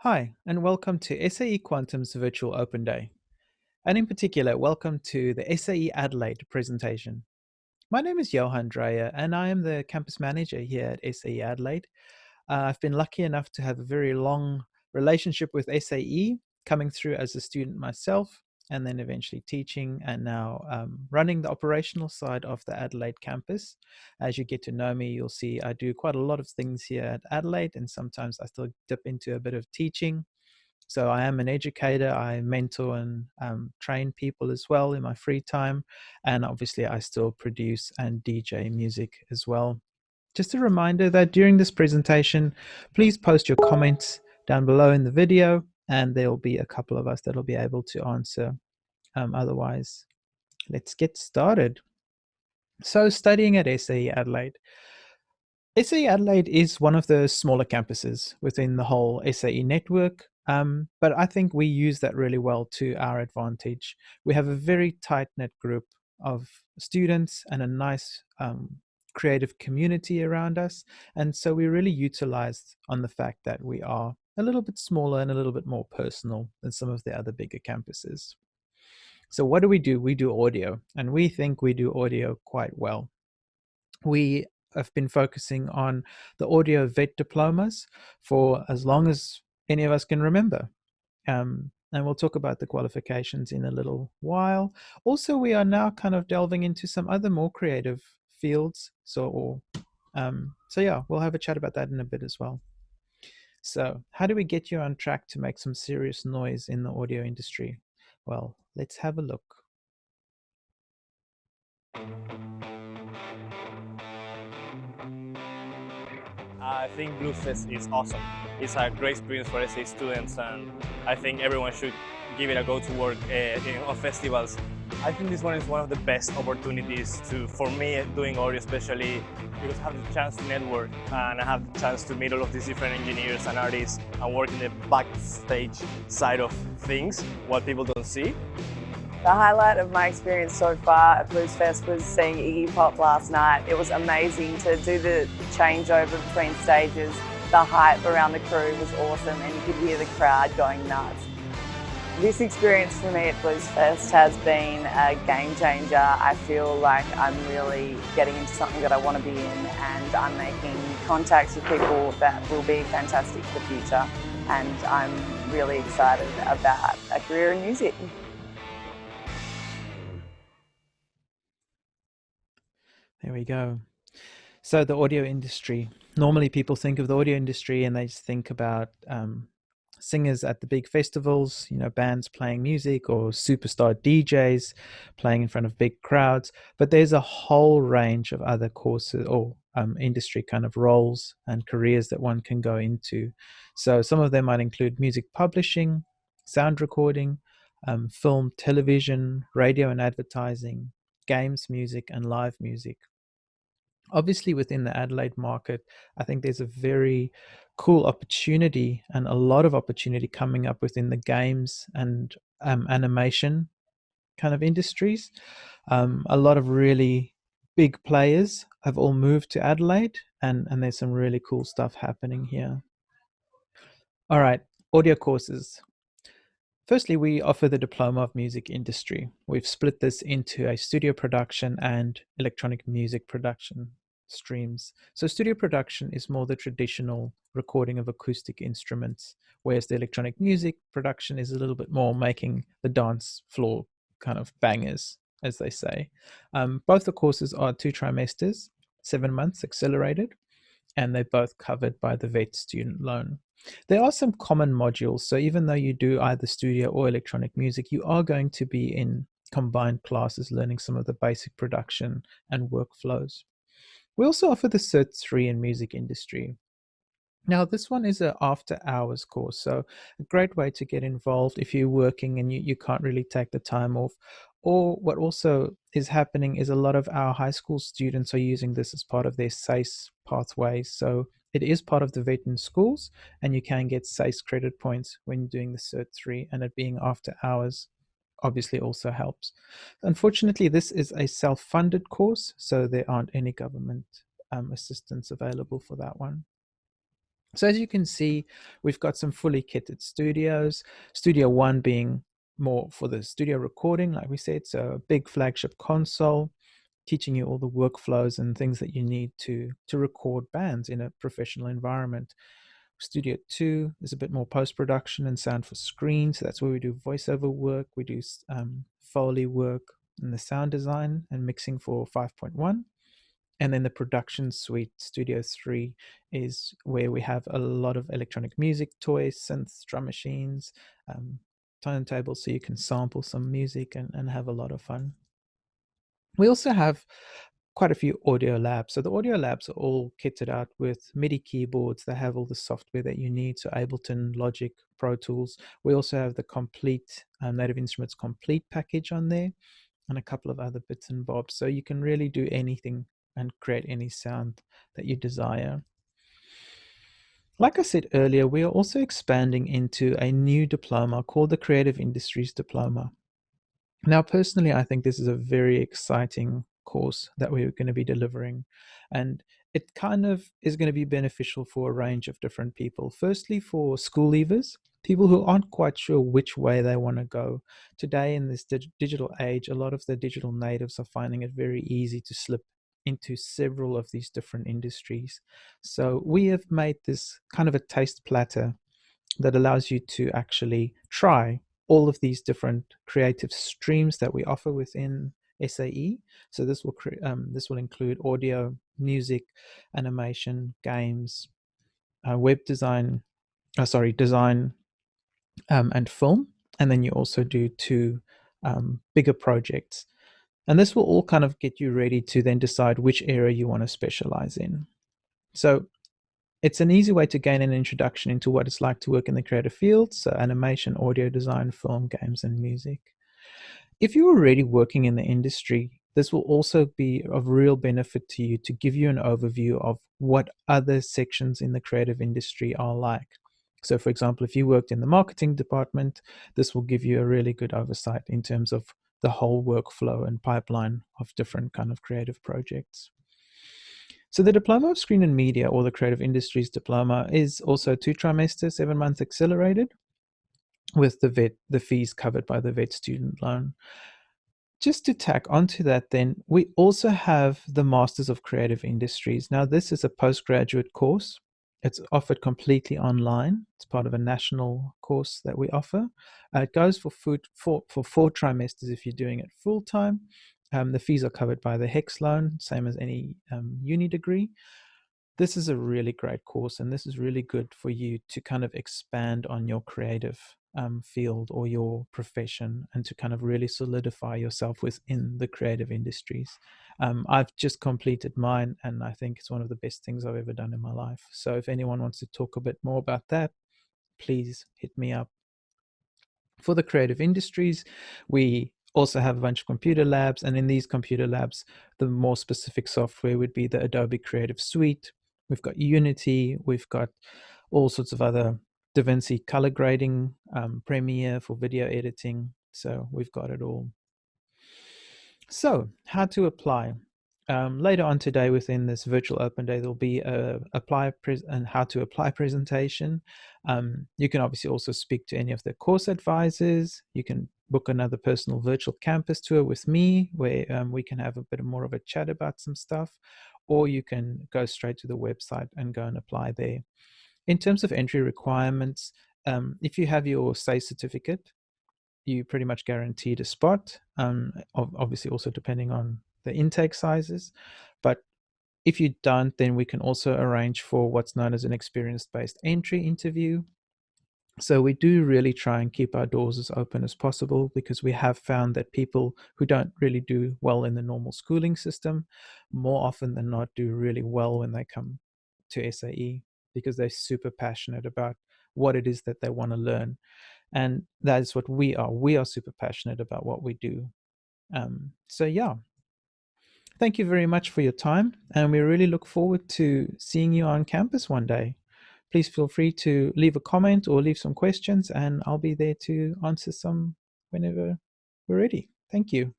Hi, and welcome to SAE Quantum's virtual open day. And in particular, welcome to the SAE Adelaide presentation. My name is Johan Dreyer, and I am the campus manager here at SAE Adelaide. I've been lucky enough to have a very long relationship with SAE, coming through as a student myself, and then eventually teaching, and now running the operational side of the Adelaide campus. As you get to know me, you'll see I do quite a lot of things here at Adelaide, and sometimes I still dip into a bit of teaching. So I am an educator. I mentor and train people as well in my free time. And obviously, I still produce and DJ music as well. Just a reminder that during this presentation, please post your comments down below in the video, and there will be a couple of us that will be able to answer. Otherwise, let's get started. So, studying at SAE Adelaide. SAE Adelaide is one of the smaller campuses within the whole SAE network, but I think we use that really well to our advantage. We have a very tight knit group of students and a nice creative community around us. And so we really utilized on the fact that we are a little bit smaller and a little bit more personal than some of the other bigger campuses. So, what do? We do audio, and we think we do audio quite well. We have been focusing on the audio vet diplomas for as long as any of us can remember. And we'll talk about the qualifications in a little while. Also, we are now kind of delving into some other more creative fields. So yeah, we'll have a chat about that in a bit as well. So, how do we get you on track to make some serious noise in the audio industry? Well, let's have a look. I think Bluesfest is awesome. It's a great experience for SA students, and I think everyone should give it a go to work on festivals. I think this one is one of the best opportunities for me doing audio, especially because I have the chance to network and I have the chance to meet all of these different engineers and artists and work in the backstage side of things, what people don't see. The highlight of my experience so far at Blues Fest was seeing Iggy Pop last night. It was amazing to do the changeover between stages. The hype around the crew was awesome and you could hear the crowd going nuts. This experience for me at Blues Fest has been a game changer. I feel like I'm really getting into something that I want to be in, and I'm making contacts with people that will be fantastic for the future, and I'm really excited about a career in music. There we go. So the audio industry. Normally, people think of the audio industry and they just think about singers at the big festivals, bands playing music or superstar DJs playing in front of big crowds. But there's a whole range of other courses or industry kind of roles and careers that one can go into. So some of them might include music publishing, sound recording, film, television, radio and advertising, games music, and live music. Obviously, within the Adelaide market, I think there's a very cool opportunity and a lot of opportunity coming up within the games and animation kind of industries. A lot of really big players have all moved to Adelaide, and there's some really cool stuff happening here. All right, audio courses. Firstly, we offer the Diploma of Music Industry. We've split this into a studio production and electronic music production streams. So, studio production is more the traditional recording of acoustic instruments, whereas the electronic music production is a little bit more making the dance floor kind of bangers, as they say. Both the courses are 2 trimesters, 7 months accelerated, and they're both covered by the VET student loan. There are some common modules, so even though you do either studio or electronic music, you are going to be in combined classes learning some of the basic production and workflows. We also offer the Cert 3 in music industry. Now, this one is an after hours course, so a great way to get involved if you're working and you can't really take the time off. Or what also is happening is a lot of our high school students are using this as part of their SACE pathways. So it is part of the VET in schools, and you can get SACE credit points when you're doing the Cert 3, and it being after hours obviously also helps. Unfortunately, this is a self-funded course, so there aren't any government assistance available for that one. So as you can see, we've got some fully kitted studios. Studio One being more for the studio recording, like we said, so a big flagship console teaching you all the workflows and things that you need to record bands in a professional environment. Studio 2 is a bit more post-production and sound for screen, so that's where we do voiceover work, we do Foley work, and the sound design and mixing for 5.1. And then the production suite, Studio 3, is where we have a lot of electronic music toys, synths, drum machines, turntables, so you can sample some music and have a lot of fun. We also have quite a few audio labs. So the audio labs are all kitted out with MIDI keyboards. They have all the software that you need, so Ableton, Logic, Pro Tools. We also have the complete Native Instruments Complete package on there, and a couple of other bits and bobs. So you can really do anything and create any sound that you desire. Like I said earlier, we are also expanding into a new diploma called the Creative Industries Diploma. Now, personally, I think this is a very exciting course that we're going to be delivering, and it kind of is going to be beneficial for a range of different people. Firstly, for school leavers, people who aren't quite sure which way they want to go. Today, in this digital age, a lot of the digital natives are finding it very easy to slip into several of these different industries. So we have made this kind of a taste platter that allows you to actually try all of these different creative streams that we offer within SAE. So this will include audio, music, animation, games, web design, design, and film. And then you also do two bigger projects. And this will all kind of get you ready to then decide which area you want to specialize in. So it's an easy way to gain an introduction into what it's like to work in the creative field, so animation, audio design, film, games, and music. If you're already working in the industry, this will also be of real benefit to you to give you an overview of what other sections in the creative industry are like. So, for example, if you worked in the marketing department, this will give you a really good oversight in terms of the whole workflow and pipeline of different kind of creative projects. So the Diploma of Screen and Media, or the Creative Industries Diploma, is also 2 trimester, 7-month accelerated, with the fees covered by the VET student loan. Just to tack onto that then, we also have the Masters of Creative Industries. Now this is a postgraduate course. It's offered completely online. It's part of a national course that we offer. It goes for 4 trimesters if you're doing it full time. The fees are covered by the HEX loan, same as any uni degree. This is a really great course, and this is really good for you to kind of expand on your creative field or your profession, and to kind of really solidify yourself within the creative industries. I've just completed mine, and I think it's one of the best things I've ever done in my life. So if anyone wants to talk a bit more about that, please hit me up. For the creative industries, we also have a bunch of computer labs, and in these computer labs, the more specific software would be the Adobe Creative Suite. We've got Unity, we've got all sorts of other DaVinci color grading, Premiere for video editing. So we've got it all. So how to apply? Later on today within this virtual open day, there'll be a and how to apply presentation. You can obviously also speak to any of the course advisors. You can book another personal virtual campus tour with me, where we can have a bit more of a chat about some stuff, or you can go straight to the website and go and apply there. In terms of entry requirements, if you have your SAE certificate, you pretty much guaranteed a spot, obviously also depending on the intake sizes. But if you don't, then we can also arrange for what's known as an experience-based entry interview. So we do really try and keep our doors as open as possible, because we have found that people who don't really do well in the normal schooling system, more often than not, do really well when they come to SAE, because they're super passionate about what it is that they want to learn. And that is what we are. We are super passionate about what we do. So yeah, thank you very much for your time, and we really look forward to seeing you on campus one day. Please feel free to leave a comment or leave some questions, and I'll be there to answer some whenever we're ready. Thank you.